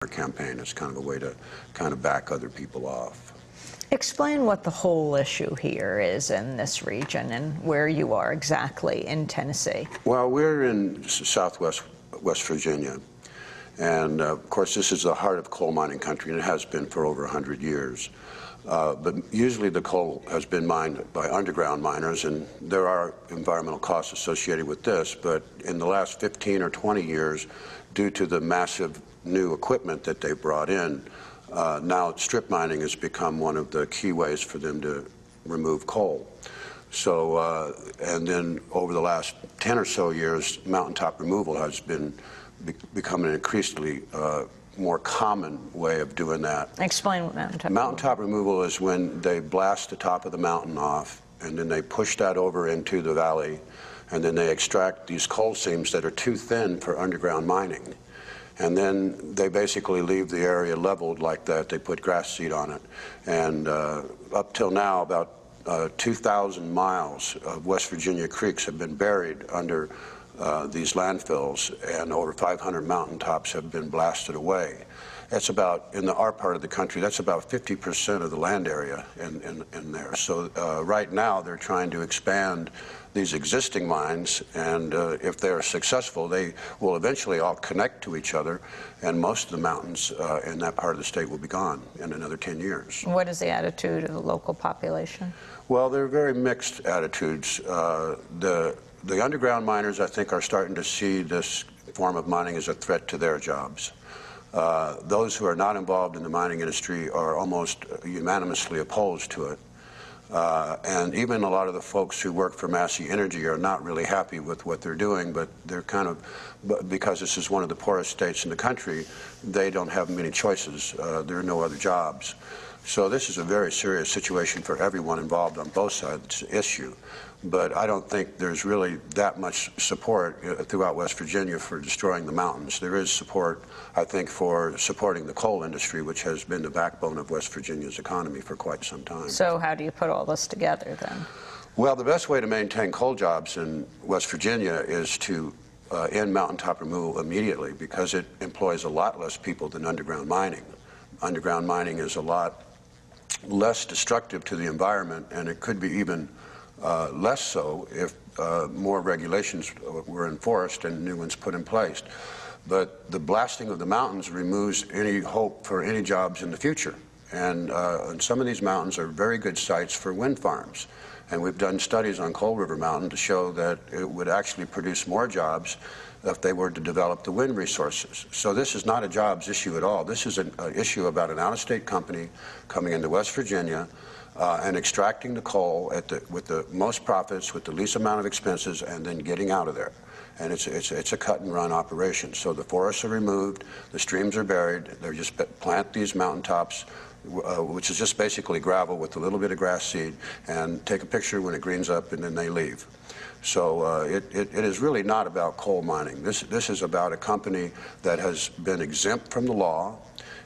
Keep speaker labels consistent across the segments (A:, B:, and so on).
A: campaign. It's kind of a way to kind of back other people off.
B: Explain what the whole issue here is in this region and where you are exactly in Tennessee.
A: Well, we're in southwest West Virginia, and of course this is the heart of coal mining country, and it has been for over 100 years. But usually the coal has been mined by underground miners, and there are environmental costs associated with this, but in the last 15 or 20 years, due to the massive new equipment that they brought in, now strip mining has become one of the key ways for them to remove coal. So, and then over the last 10 or so years, mountaintop removal has been become an increasingly more common way of doing that.
B: Explain what mountaintop.
A: Mountaintop removal is when they blast the top of the mountain off, and then they push that over into the valley, and then they extract these coal seams that are too thin for underground mining. And then they basically leave the area leveled like that. They put grass seed on it. And up till now, about 2,000 miles of West Virginia creeks have been buried under these landfills, and over 500 mountaintops have been blasted away. That's about, in our part of the country, that's about 50% of the land area in there. So right now they're trying to expand these existing mines, and if they're successful, they will eventually all connect to each other, and most of the mountains in that part of the state will be gone in another 10 years.
B: What is the attitude of the local population? Well,
A: they're very mixed attitudes. The underground miners, I think, are starting to see this form of mining as a threat to their jobs. Those who are not involved in the mining industry are almost unanimously opposed to it. And even a lot of the folks who work for Massey Energy are not really happy with what they're doing, but they're kind of, because this is one of the poorest states in the country, they don't have many choices. There are no other jobs. So this is a very serious situation for everyone involved on both sides of the issue. But I don't think there's really that much support throughout West Virginia for destroying the mountains. There is support, I think, for supporting the coal industry, which has been the backbone of West Virginia's economy for quite some time.
B: So how do you put all this together then?
A: Well, the best way to maintain coal jobs in West Virginia is to end mountaintop removal immediately, because it employs a lot less people than underground mining. Underground mining is a lot less destructive to the environment, and it could be even less so if more regulations were enforced and new ones put in place. But the blasting of the mountains removes any hope for any jobs in the future. And some of these mountains are very good sites for wind farms. And we've done studies on Coal River Mountain to show that it would actually produce more jobs if they were to develop the wind resources. So this is not a jobs issue at all. This is an issue about an out-of-state company coming into West Virginia and extracting the coal with the most profits, with the least amount of expenses, and then getting out of there. And it's a cut-and-run operation. So the forests are removed, the streams are buried, they're just plant these mountaintops, which is just basically gravel with a little bit of grass seed, and take a picture when it greens up, and then they leave. So it is really not about coal mining. This is about a company that has been exempt from the law.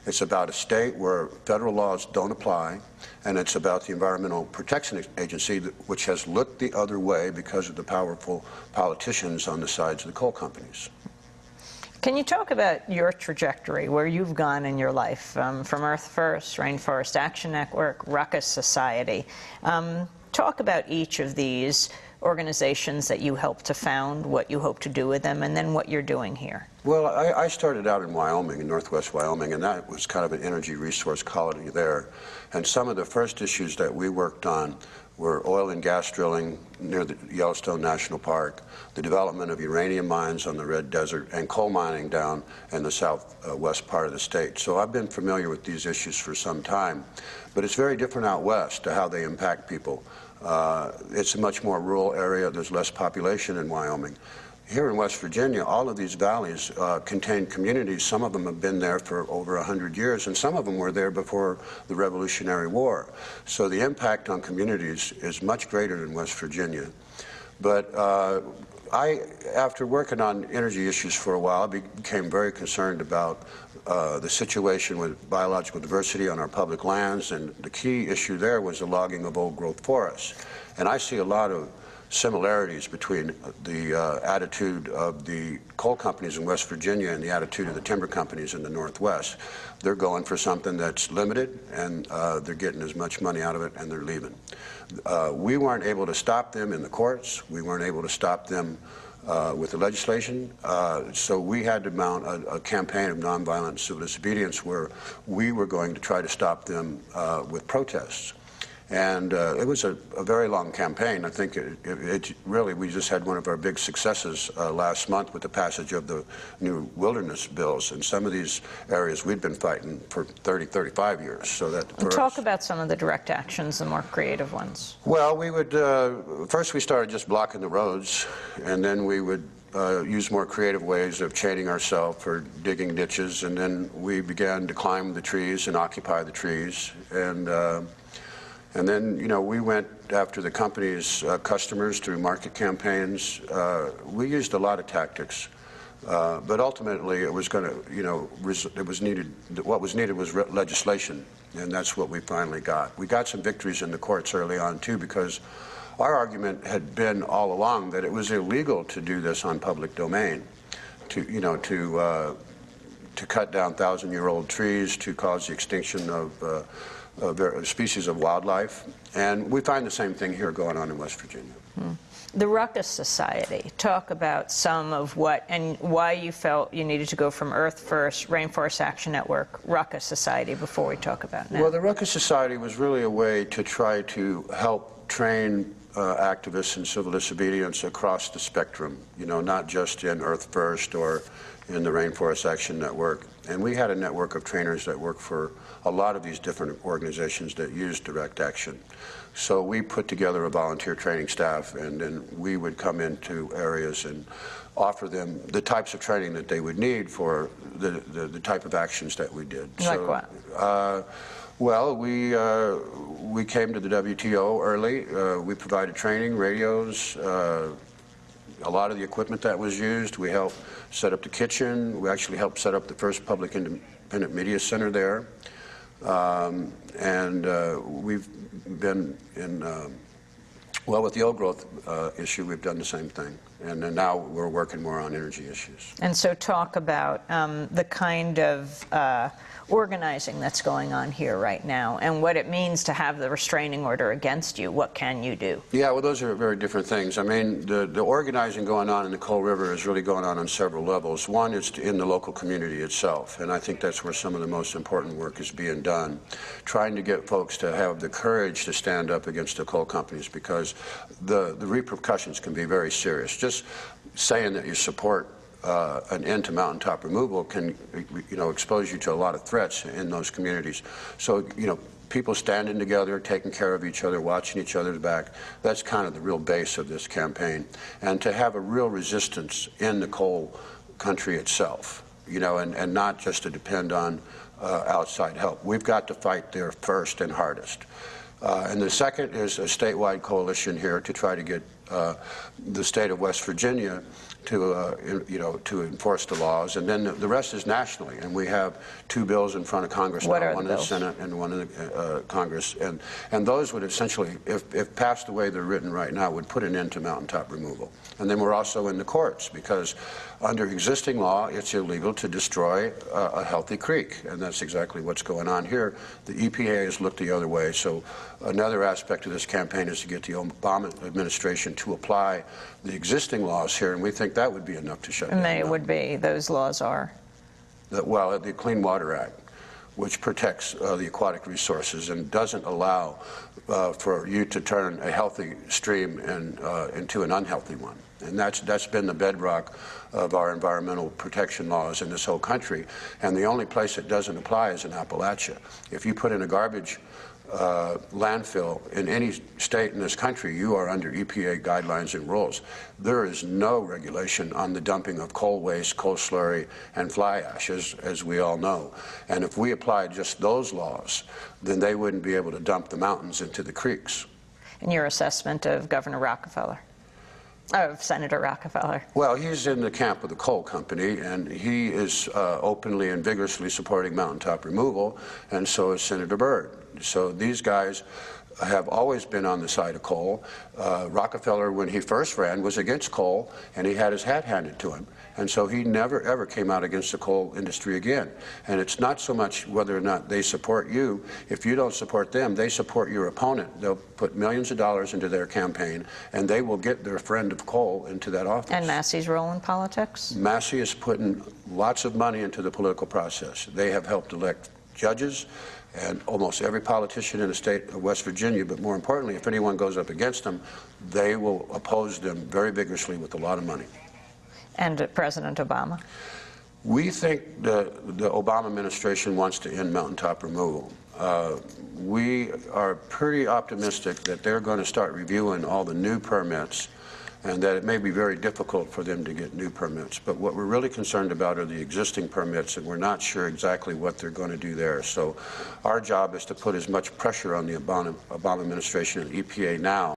A: It's about a state where federal laws don't apply, and it's about the Environmental Protection Agency, which has looked the other way because of the powerful politicians on the sides of the coal companies.
B: Can you talk about your trajectory, where you've gone in your life, from Earth First, Rainforest Action Network, Ruckus Society? Talk about each of these organizations that you helped to found, what you hope to do with them, and then what you're doing here.
A: Well, I started out in Wyoming, in northwest Wyoming, and that was kind of an energy resource colony there. And some of the first issues that we worked on were oil and gas drilling near the Yellowstone National Park, the development of uranium mines on the Red Desert, and coal mining down in the southwest part of the state. So I've been familiar with these issues for some time, but it's very different out west to how they impact people. It's a much more rural area. There's less population in Wyoming. Here in West Virginia, all of these valleys contain communities. Some of them have been there for over 100 years, and some of them were there before the Revolutionary War. So the impact on communities is much greater in West Virginia. But after working on energy issues for a while, I became very concerned about the situation with biological diversity on our public lands, and the key issue there was the logging of old-growth forests. And I see a lot of similarities between the attitude of the coal companies in West Virginia and the attitude of the timber companies in the Northwest. They're going for something that's limited, and they're getting as much money out of it, and they're leaving. We weren't able to stop them in the courts. We weren't able to stop them with the legislation, so we had to mount a campaign of nonviolent civil disobedience where we were going to try to stop them with protests. And it was a very long campaign. I think it really, we just had one of our big successes last month with the passage of the new wilderness bills. In some of these areas, we'd been fighting for 30, 35 years. So that
B: Talk about some of the direct actions, the more creative ones.
A: Well, we would, first we started just blocking the roads, and then we would use more creative ways of chaining ourselves or digging ditches, and then we began to climb the trees and occupy the trees. And then, you know, we went after the company's customers through market campaigns. We used a lot of tactics, but ultimately it was going to, you know, it was needed. What was needed was legislation, and that's what we finally got. We got some victories in the courts early on too, because our argument had been all along that it was illegal to do this on public domain, to cut down 1,000-year-old trees, to cause the extinction of species of wildlife, and we find the same thing here going on in West Virginia.
B: The Ruckus Society, talk about some of what and why you felt you needed to go from Earth First, Rainforest Action Network, Ruckus Society, before we talk about now.
A: Well, the Ruckus Society was really a way to try to help train activists in civil disobedience across the spectrum, you know, not just in Earth First or in the Rainforest Action Network. And we had a network of trainers that work for a lot of these different organizations that use direct action. So we put together a volunteer training staff, and then we would come into areas and offer them the types of training that they would need for the type of actions that we did.
B: Like what?
A: Well, we came to the WTO early. We provided training, radios, a lot of the equipment that was used. We helped set up the kitchen. We actually helped set up the first public independent media center there. We've been in, well, with the old growth issue, we've done the same thing. And then now we're working more on energy issues.
B: And so talk about the kind of organizing that's going on here right now and what it means to have the restraining order against you. What can you do?
A: Yeah, well, those are very different things. I mean, the organizing going on in the Coal River is really going on several levels. One is in the local community itself, and I think that's where some of the most important work is being done, trying to get folks to have the courage to stand up against the coal companies, because the repercussions can be very serious. Just saying that you support an end to mountaintop removal can, you know, expose you to a lot of threats in those communities. So, you know, people standing together, taking care of each other, watching each other's back, that's kind of the real base of this campaign. And to have a real resistance in the coal country itself, you know, and not just to depend on outside help. We've got to fight there first and hardest. And the second is a statewide coalition here to try to get the state of West Virginia to, you know, to enforce the laws, and then the rest is nationally. And we have 2 bills in front of Congress now, one in the Senate and one in the Congress, and those would essentially, if passed the way they're written right now, would put an end to mountaintop removal. And then we're also in the courts, because under existing law, it's illegal to destroy a healthy creek, and that's exactly what's going on here. The EPA has looked the other way, so another aspect of this campaign is to get the Obama administration to apply the existing laws here, and we think that would be enough to shut down.
B: And they would be, those laws are?
A: Well, the Clean Water Act, which protects the aquatic resources and doesn't allow for you to turn a healthy stream into an unhealthy one. And that's been the bedrock of our environmental protection laws in this whole country. And the only place it doesn't apply is in Appalachia. If you put in a garbage landfill in any state in this country, you are under EPA guidelines and rules. There is no regulation on the dumping of coal waste, coal slurry, and fly ash, as we all know. And if we applied just those laws, then they wouldn't be able to dump the mountains into the creeks.
B: In your assessment of Governor Rockefeller? Of Senator Rockefeller?
A: Well, he's in the camp of the coal company, and he is openly and vigorously supporting mountaintop removal, and so is Senator Byrd. So these guys have always been on the side of coal. Rockefeller, when he first ran, was against coal, and he had his hat handed to him. And so he never, ever came out against the coal industry again. And it's not so much whether or not they support you. If you don't support them, they support your opponent. They'll put millions of dollars into their campaign, and they will get their friend of coal into that office.
B: And Massey's role in politics?
A: Massey is putting lots of money into the political process. They have helped elect judges and almost every politician in the state of West Virginia, but more importantly, if anyone goes up against them, they will oppose them very vigorously with a lot of money.
B: And President Obama?
A: We think the Obama administration wants to end mountaintop removal. We are pretty optimistic that they're going to start reviewing all the new permits, and that it may be very difficult for them to get new permits. But what we're really concerned about are the existing permits, and we're not sure exactly what they're going to do there. So our job is to put as much pressure on the Obama administration and EPA now